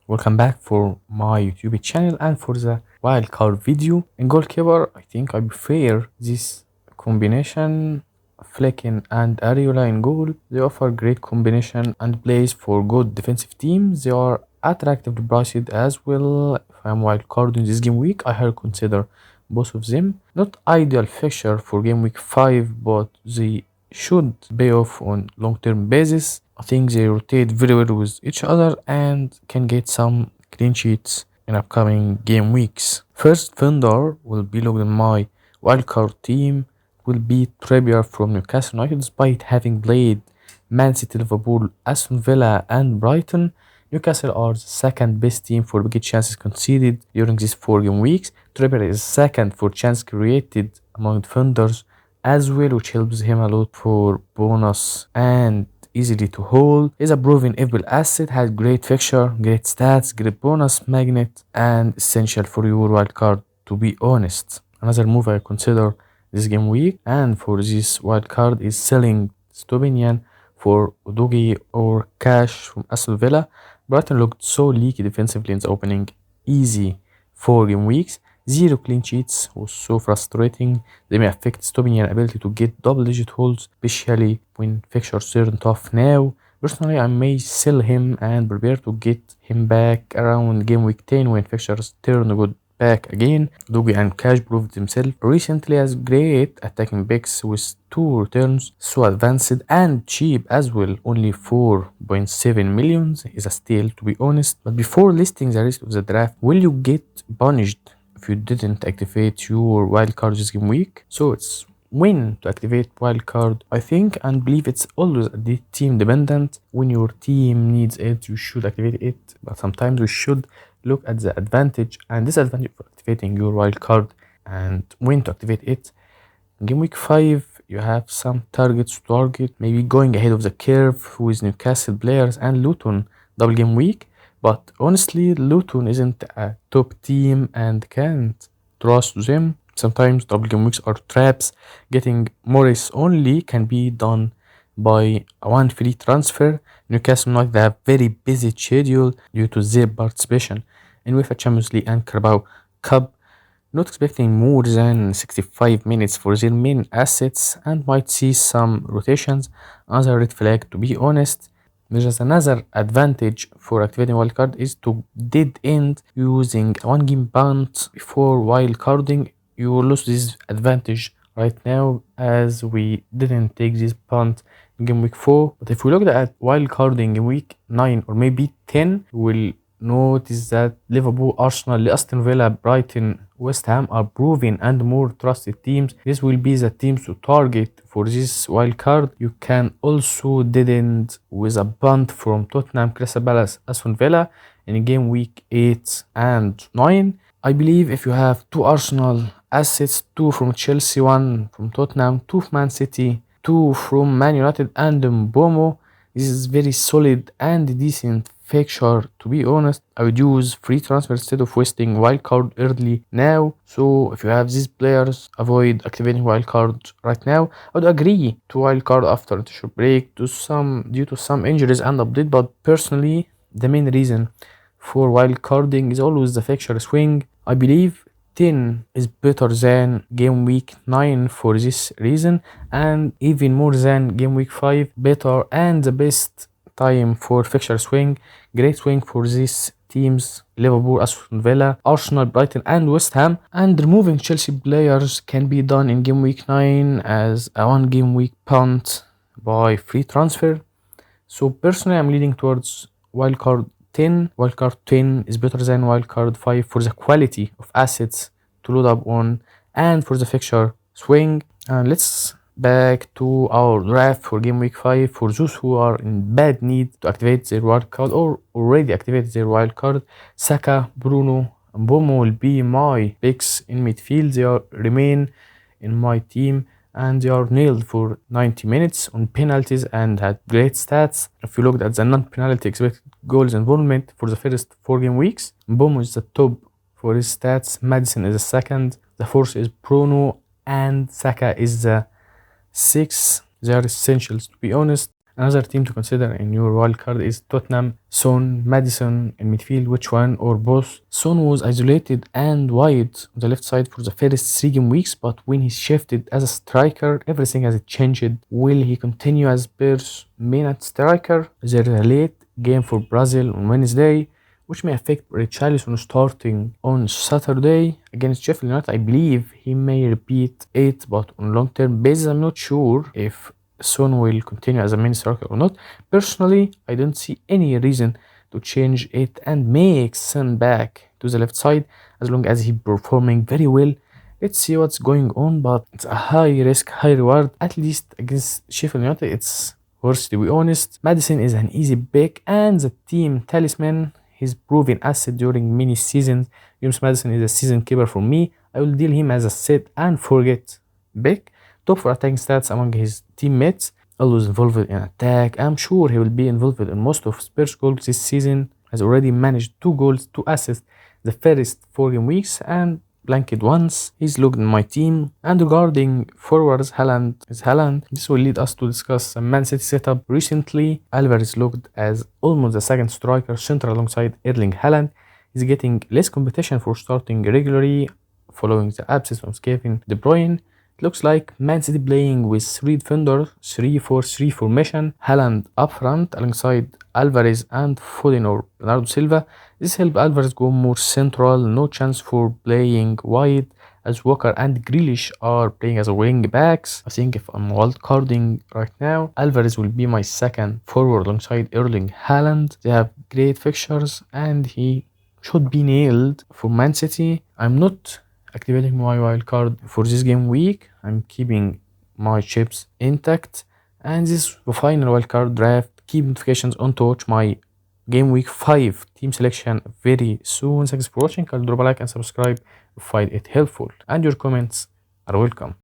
Welcome back for my YouTube channel and for the wildcard video. In goalkeeper, I think I prefer this combination Flecken and Areola in goal. They offer great combination and plays for good defensive teams. They are attractively priced as well. If I am wildcard in this game week, I have consider both of them. Not ideal fixture for game week 5, but they should pay off on long-term basis. I think they rotate very well with each other and can get some clean sheets in upcoming game weeks. First vendor will be looked in my wildcard team will be Trippier from Newcastle United. Despite having played Man City, Liverpool, Aston Villa and Brighton, Newcastle are the second best team for big chances conceded during these 4 game weeks. Trippier is second for chance created among defenders as well, which helps him a lot for bonus and easily to hold. Is a proven FPL asset, has great fixture, great stats, great bonus magnet, and essential for your wildcard, to be honest. Another move I consider this game week and for this wildcard is selling Stobinian for Udogi or Cash from Aston Villa. Brighton looked so leaky defensively in the opening easy 4 game weeks. 0 clean sheets was so frustrating. They may affect Stobinian's ability to get double-digit holds, especially when fixtures turn tough now. Personally, I may sell him and prepare to get him back around game week 10 when fixtures turn good back again. Dogi and Cash proved themselves recently as great attacking backs with 2 returns, so advanced and cheap as well. Only 4.7 millions is a steal, to be honest. But before listing the rest of the draft, will you get punished if you didn't activate your wildcard this game week? So it's when to activate wildcard, I think and believe it's always team dependent. When your team needs it, you should activate it, but sometimes we should look at the advantage and disadvantage for activating your wildcard and when to activate it. In game week 5, you have some targets to target, maybe going ahead of the curve with Newcastle players and Luton double game week. But honestly, Luton isn't a top team and can't trust them. Sometimes double game weeks are traps. Getting Morris only can be done by one free transfer. Newcastle United have very busy schedule due to their participation in UEFA Champions League and Carabao Cup. Not expecting more than 65 minutes for their main assets and might see some rotations. Another red flag, to be honest. There's another advantage for activating wildcard is to dead end using a 1 game punt before wildcarding. You will lose this advantage right now as we didn't take this punt in game week 4. But if we look at wildcarding in week 9 or maybe 10, we'll notice that Liverpool, Arsenal, Aston Villa, Brighton, West Ham are proven and more trusted teams. This will be the teams to target for this wildcard. You can also dead end with a punt from Tottenham, Crystal Palace, Aston Villa in game week 8 and 9. I believe if you have 2 Arsenal assets, 2 from Chelsea, 1 from Tottenham, 2 from Man City, 2 from Man United and Mbomo, this is very solid and decent fixture. To be honest, I would use free transfer instead of wasting wildcard early now. So if you have these players, avoid activating wildcard right now. I would agree to wildcard after international break due to some injuries and update, but personally the main reason for wildcarding is always the fixture swing. I believe 10 is better than game week 9 for this reason, and even more than game week 5 better and the best time for fixture swing. Great swing for these teams: Liverpool, Aston Villa, Arsenal, Brighton and West Ham. And removing Chelsea players can be done in game week 9 as a 1 game week punt by free transfer. So personally I'm leaning towards wildcard 10. Wildcard 10 is better than wildcard 5 for the quality of assets to load up on and for the fixture swing. And let's back to our draft for game week 5 for those who are in bad need to activate their wildcard or already activated their wildcard. Saka, Bruno, and Mbomo will be my picks in midfield. They remain in my team and they are nailed for 90 minutes on penalties and had great stats. If you looked at the non-penalty expected goals involvement for the first 4 game weeks, Mbomo is the top for his stats, Madison is the second, the fourth is Bruno, and Saka is the 6th. They are essentials, to be honest. Another team to consider in your wildcard is Tottenham. Son, Madison in midfield, which one or both? Son was isolated and wide on the left side for the first 3 game weeks, but when he shifted as a striker, everything has changed. Will he continue as Spurs' main striker? There is a late game for Brazil on Wednesday, which may affect Richarlison starting on Saturday against Sheffield United. I believe he may repeat it, but on long-term basis, I'm not sure if Son will continue as a main striker or not. Personally, I don't see any reason to change it and make Son back to the left side as long as he performing very well. Let's see what's going on, but it's a high risk, high reward. At least against Sheffield United, it's worth to be honest. Madison is an easy pick and the team talisman. His proven asset during many seasons. James Madison is a season keeper for me. I will deal him as a set and forget pick. Top for attacking stats among his teammates. Always involved in attack. I'm sure he will be involved in most of Spurs goals this season. Has already managed 2 goals, 2 assists the first 4 game weeks and blanked once. He's looked in my team. And regarding forwards, Haaland. This will lead us to discuss a Man City setup. Recently, Alvarez looked as almost the second striker center alongside Erling Haaland. He's getting less competition for starting regularly following the absence of Kevin De Bruyne. It looks like Man City playing with 3 defenders, 3-4-3 formation, Haaland up front alongside Alvarez and Foden or Bernardo Silva. This helped Alvarez go more central, no chance for playing wide as Walker and Grealish are playing as a wing backs. I think if I'm wildcarding right now, Alvarez will be my second forward alongside Erling Haaland. They have great fixtures and he should be nailed for Man City. I'm not activating my wildcard for this game week. I'm keeping my chips intact, and this is the final wildcard draft. Keep notifications on to watch my game week 5 team selection very soon. Thanks for watching. I'll drop a like and subscribe if you find it helpful, and your comments are welcome.